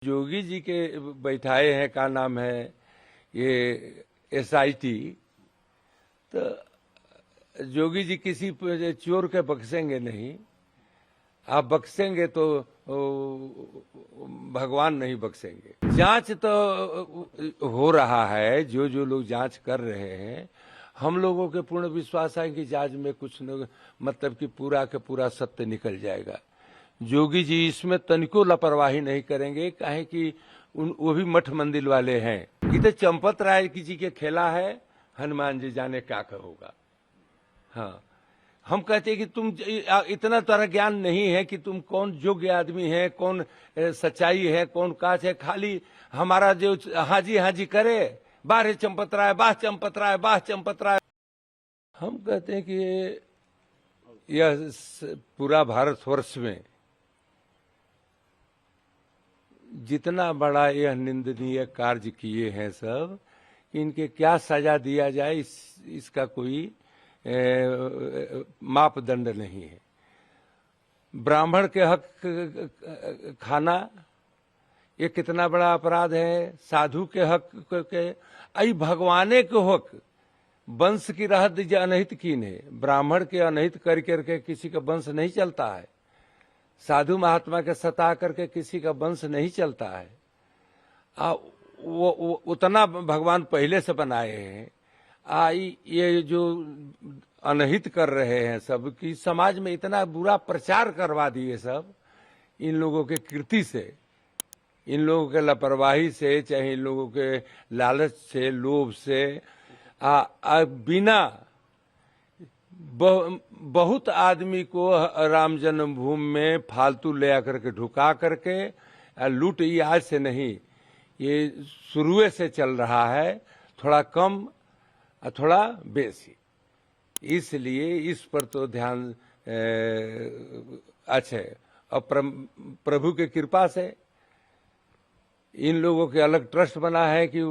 जोगी जी के बैठाए हैं, का नाम है ये SIT। तो जोगी जी किसी चोर के बख्शेंगे नहीं। आप बख्शेंगे तो भगवान नहीं बख्शेंगे। जांच तो हो रहा है, जो जो लोग जांच कर रहे हैं, हम लोगों के पूर्ण विश्वास है कि जांच में कुछ न मतलब कि पूरा के पूरा सत्य निकल जाएगा। जोगी जी इसमें तनिको लापरवाही नहीं करेंगे, काहे कि वो भी मठ मंदिर वाले हैं। ये तो चंपत राय जी के खेला है, हनुमान जी जाने क्या होगा। हाँ, हम कहते हैं कि तुम इतना तरह ज्ञान नहीं है कि तुम कौन योग्य आदमी है, कौन सच्चाई है, कौन काच है। खाली हमारा जो हाजी हाजी करे, बाह चंपत राय, बाह चंपत राय, बाह चंपत राय। हम कहते हैं कि यह पूरा भारतवर्ष में जितना बड़ा यह निंदनीय कार्य किए हैं सब, इनके क्या सजा दिया जाए इसका कोई मापदंड नहीं है। ब्राह्मण के हक खाना ये कितना बड़ा अपराध है। साधु के हक के आई भगवाने के हक वंश की रहत जो अनहित कीन है। ब्राह्मण के अनहित कर करके किसी का वंश नहीं चलता है। साधु महात्मा के सता करके किसी का वंश नहीं चलता है। वो उतना भगवान पहले से बनाए हैं। ये जो अनहित कर रहे हैं सब, कि समाज में इतना बुरा प्रचार करवा दिए सब, इन लोगों के कृति से, इन लोगों के लापरवाही से, चाहे इन लोगों के लालच से, लोभ से, बिना बहुत आदमी को राम जन्मभूमि में फालतू ले आकर के ढुका करके लूट, ये आज से नहीं, ये शुरू से चल रहा है। थोड़ा कम थोड़ा बेसी, इसलिए इस पर तो ध्यान अच्छा है। और प्रभु के कृपा से इन लोगों के अलग ट्रस्ट बना है कि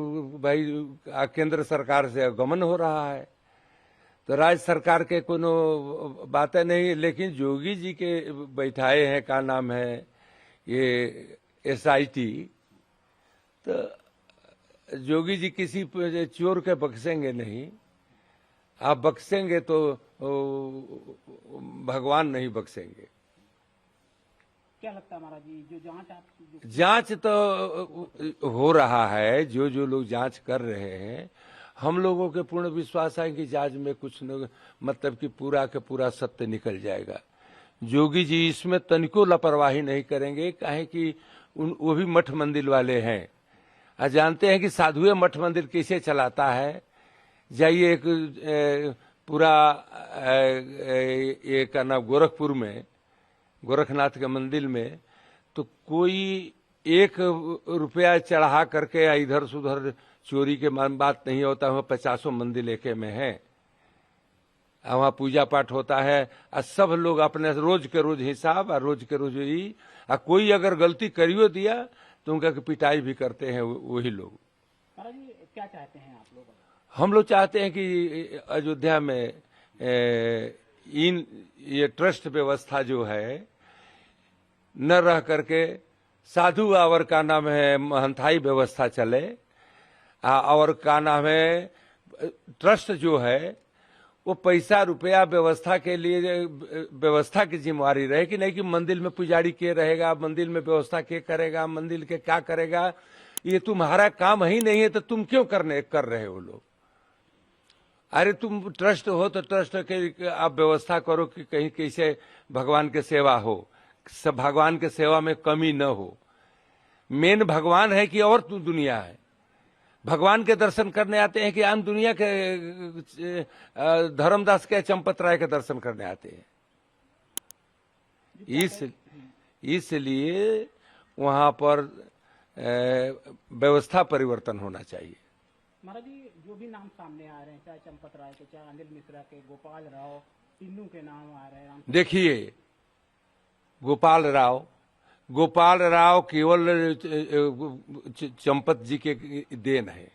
भाई केंद्र सरकार से गमन हो रहा है, तो राज्य सरकार के कोनो बातें नहीं। लेकिन जोगी जी के बैठाए हैं, का नाम है ये SIT। तो जोगी जी किसी चोर के बख्शेंगे नहीं। आप बख्शेंगे तो भगवान नहीं बख्शेंगे। क्या लगता है महाराज जी, जो जांच तो हो रहा है, जो जो लोग जांच कर रहे हैं, हम लोगों के पूर्ण विश्वास है कि जांच में कुछ न मतलब कि पूरा के पूरा सत्य निकल जाएगा। जोगी जी इसमें तनिको लापरवाही नहीं करेंगे, काहे कि वो भी मठ मंदिर वाले हैं। जानते हैं कि साधुए मठ मंदिर कैसे चलाता है। जाइए एक पूरा एक नाम गोरखपुर में, गोरखनाथ के मंदिर में, तो कोई 1 रुपया चढ़ा करके इधर से उधर चोरी के बात नहीं होता। वहाँ 50 मंदिर एके में है, वहाँ पूजा पाठ होता है। और सब लोग अपने रोज के रोज हिसाब और रोज के रोज ही, कोई अगर गलती करियो दिया तो उनका पिटाई भी करते हैं वही लोग। महाराज जी क्या चाहते हैं आप लोग? हम लोग चाहते हैं कि अयोध्या में ये ट्रस्ट व्यवस्था जो है न रह करके साधु और का नाम है महंताई व्यवस्था चले, और का नाम है ट्रस्ट जो है वो पैसा रुपया व्यवस्था के लिए व्यवस्था की जिम्मेवारी रहे, कि नहीं कि मंदिर में पुजारी के रहेगा, मंदिर में व्यवस्था के करेगा, मंदिर के क्या करेगा। ये तुम्हारा काम ही नहीं है, तो तुम क्यों कर रहे हो लोग। अरे तुम ट्रस्ट हो तो ट्रस्ट के आप व्यवस्था करो कि कहीं कैसे भगवान के सेवा हो, सब भगवान के सेवा में कमी न हो। मेन भगवान है कि और दुनिया है। भगवान के दर्शन करने आते हैं कि आम दुनिया के धर्मदास के चंपत राय के दर्शन करने आते हैं। इसलिए वहां पर व्यवस्था परिवर्तन होना चाहिए। महाराज जी जो भी नाम सामने आ रहे हैं, चाहे चंपत राय के, चाहे अनिल मिश्रा के, गोपाल राव, तीनों के नाम आ रहे हैं। देखिए, गोपाल राव केवल चंपत जी के देन है।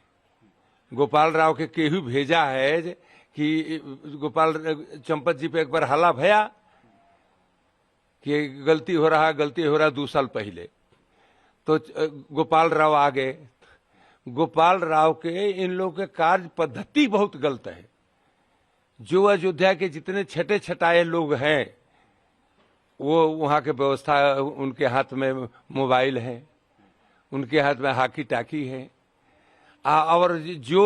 गोपाल राव के केहू भेजा है कि चंपत जी पे एक बार हल्ला भया कि गलती हो रहा 2 साल पहले, तो गोपाल राव आ गए। गोपाल राव के इन लोगों के कार्य पद्धति बहुत गलत है। जो अयोध्या के जितने छठे छटाए लोग हैं, वो वहां के व्यवस्था, उनके हाथ में मोबाइल है, उनके हाथ में हाकी टाकी है, और जो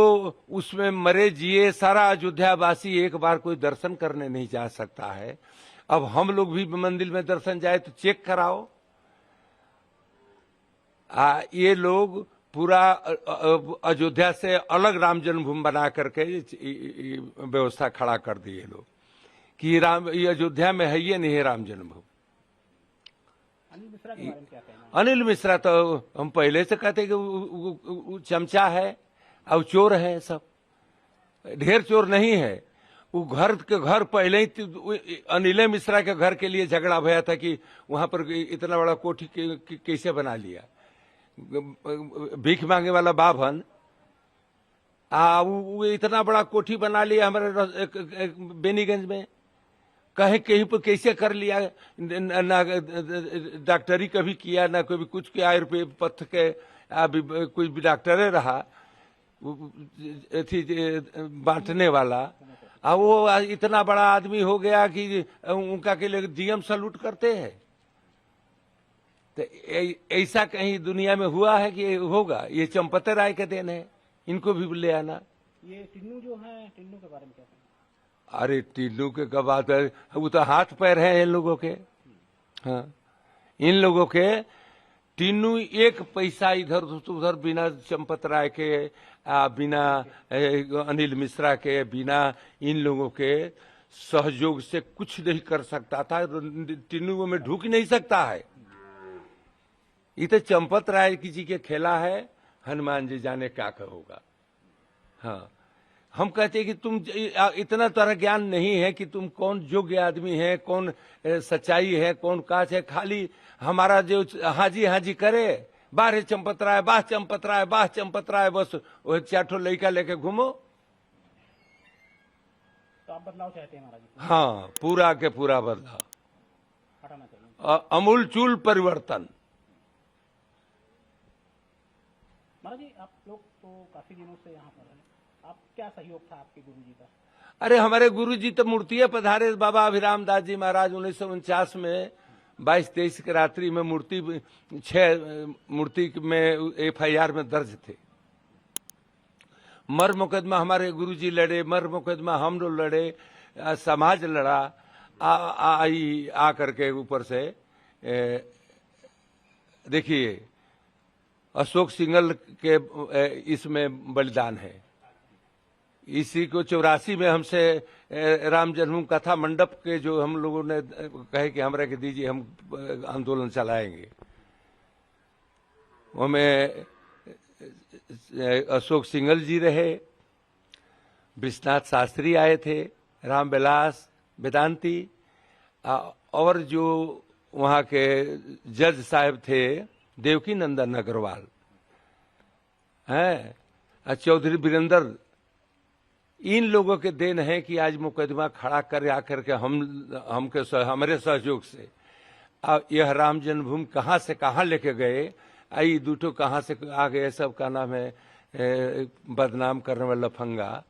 उसमें मरे जिए सारा अयोध्यावासी एक बार कोई दर्शन करने नहीं जा सकता है। अब हम लोग भी मंदिर में दर्शन जाए तो चेक कराओ। ये लोग पूरा अयोध्या से अलग राम जन्मभूमि बना करके व्यवस्था खड़ा कर दिए लोग कि राम, ये अयोध्या में है, ये नहीं है राम जन्मभूमि। अनिल मिश्रा के बारे में क्या कहना है? अनिल मिश्रा तो हम पहले से कहते कि वो चमचा है और चोर है। सब ढेर चोर नहीं है। वो घर के घर पहले ही अनिल मिश्रा के घर के लिए झगड़ा भया था कि वहां पर इतना बड़ा कोठी कैसे बना लिया। भीख मांगे वाला बाभन वो इतना बड़ा कोठी बना लिया हमारे बेनीगंज में। कहीं कहीं पर कैसे कर लिया, ना डॉक्टरी कभी किया, ना कभी कुछ किया। आयुर्वेद पथ के कोई भी डॉक्टर रहा थी बांटने वाला। वो इतना बड़ा आदमी हो गया कि उनका के लिए डीएम सल्यूट करते हैं। तो ऐसा कहीं दुनिया में हुआ है कि होगा? ये चंपत राय के देन है, इनको भी ले आना। ये टिन्नू जो है, टिन्नू के बारे में क्या कहना? अरे टिन्नू के कब बात है, वो तो हाथ पैर है इन लोगों के। हाँ, इन लोगों के टिन्नू एक पैसा इधर उधर बिना चंपत राय के, बिना अनिल मिश्रा के, बिना इन लोगों के सहयोग से कुछ नहीं कर सकता था। टिन्नू में ढुक नहीं सकता है। ये तो चंपत राय जी के खेला है। हनुमान जी जाने क्या होगा। हाँ, हम कहते हैं कि तुम इतना तरह ज्ञान नहीं है कि तुम कौन योग्य आदमी है, कौन सच्चाई है, कौन काच है। खाली हमारा जो हाजी हाजी करे, बाहर चंपत राय, बाह चंपत राय, बाह चंपत राय, बस वो चार लड़का लेके घूमो। तो आप बदलाव चाहते हैं महाराज जी? हाँ, पूरा के पूरा बदलाव, हटाना चाहिए अमूलचूल परिवर्तन। महाराज जी, आप लोग तो काफी दिनों से यहाँ पर हैं, आप क्या सहयोग था आपके गुरुजी का? अरे हमारे गुरुजी तो मूर्तिये पधारे बाबा अभिराम दास जी महाराज 1949 में 22-23 की रात्रि में मूर्ति 6 मूर्ति में FIR में दर्ज थे। मर मुकदमा हमारे गुरुजी लड़े, मर मुकदमा हम लोग लड़े, समाज लड़ा। आ करके ऊपर से देखिए अशोक सिंघल के इसमें बलिदान है। इसी को 84 में हमसे राम जन्मभूमि कथा मंडप के जो हम लोगों ने कहे कि हमरा के दीजिए, हम आंदोलन चलाएंगे। उसमें अशोक सिंघल जी रहे, विश्वनाथ शास्त्री आए थे, राम विलास वेदांती, और जो वहाँ के जज साहब थे देवकी नंदन अग्रवाल हैं, चौधरी वीरेंद्र। इन लोगों के देन है कि आज मुकदमा खड़ा कर आकर के हमारे सहयोग से यह राम जन्मभूमि कहाँ से कहाँ लेके गए, आई दूठो कहाँ से आ गए, सब का नाम है बदनाम करने वाला लफंगा।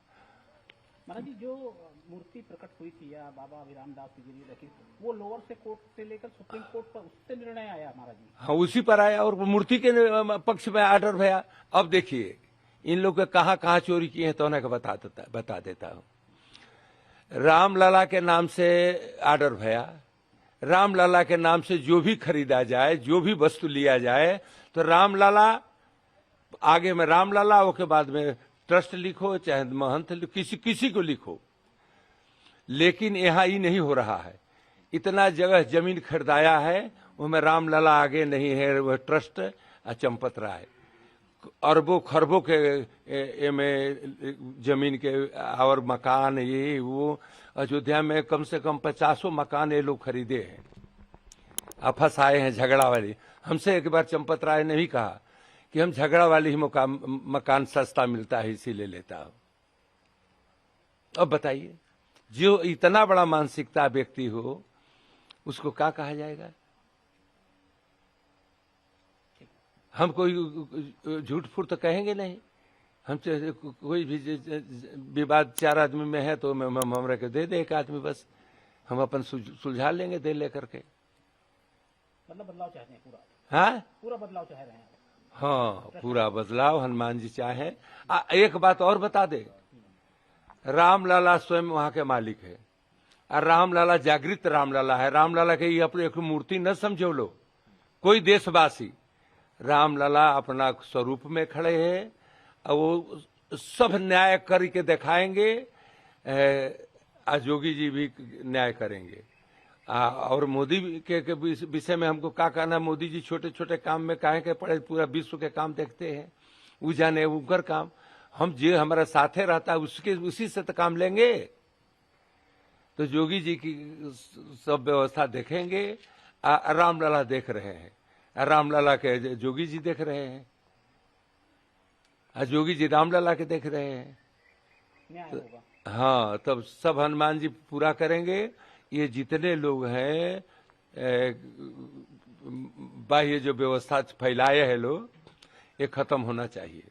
महाराज जी, जो मूर्ति प्रकट हुई थी या बाबा अभिराम दास जी ने रखी, वो लोअर से कोर्ट से लेकर सुप्रीम कोर्ट पर उससे निर्णय आया महाराज जी? हाँ, उसी पर आया और मूर्ति के पक्ष में आर्डर भया। अब देखिए इन लोग कहाँ कहाँ चोरी किए हैं तो उन्हें बता देता हूं। रामलला के नाम से आर्डर भया। रामलला के नाम से जो भी खरीदा जाए, जो भी वस्तु लिया जाए, तो रामलला आगे में रामलला, उसके बाद में ट्रस्ट लिखो, चाहे महंत लिखो, किसी को लिखो। लेकिन यहाँ ये नहीं हो रहा है। इतना जगह जमीन खरीदाया है, उसमें रामलला आगे नहीं है, वह ट्रस्ट चंपत राय। अरबों खरबों के में जमीन के और मकान, ये वो अयोध्या में कम से कम 50 मकान ये लोग खरीदे हैं। अब फंसाए हैं झगड़ा वाली। हमसे एक बार चंपत राय ने भी कहा कि हम झगड़ा वाली ही मकान सस्ता मिलता है इसीलिए लेता हूं। अब बताइए, जो इतना बड़ा मानसिकता व्यक्ति हो उसको क्या कहा जाएगा? हम कोई झूठ फूट तो कहेंगे नहीं। हम कोई भी विवाद 4 आदमी में है तो हमरा के दे दे एक आदमी, बस हम अपन सुलझा लेंगे दे लेकर के। मतलब बदलाव चाहते हैं पूरा? हाँ, पूरा बदलाव चाह रहे हैं? हाँ, पूरा बदलाव हनुमान जी चाहे। एक बात और बता दे, रामलला स्वयं वहां के मालिक है और रामलला जागृत रामलला है। रामलला के ये अपने एक मूर्ति न समझो लो कोई देशवासी। रामलला अपना स्वरूप में खड़े हैं और वो सब न्याय करके दिखाएंगे। योगी जी भी न्याय करेंगे। और मोदी के विषय में हमको क्या कहना, मोदी जी छोटे छोटे काम में काहे के पड़े, पूरा विश्व के काम देखते हैं। वो जाने उनकर काम, हम जो हमारा साथे रहता है उसके उसी से तो काम लेंगे। तो योगी जी की सब व्यवस्था देखेंगे। रामलला देख रहे हैं, रामलला के योगी जी देख रहे हैं, योगी जी रामलला के देख रहे हैं। न्याय होगा। हाँ, तब सब हनुमान जी पूरा करेंगे। ये जितने लोग हैं बाह्य जो व्यवस्था फैलाए हैं लोग, ये खत्म होना चाहिए।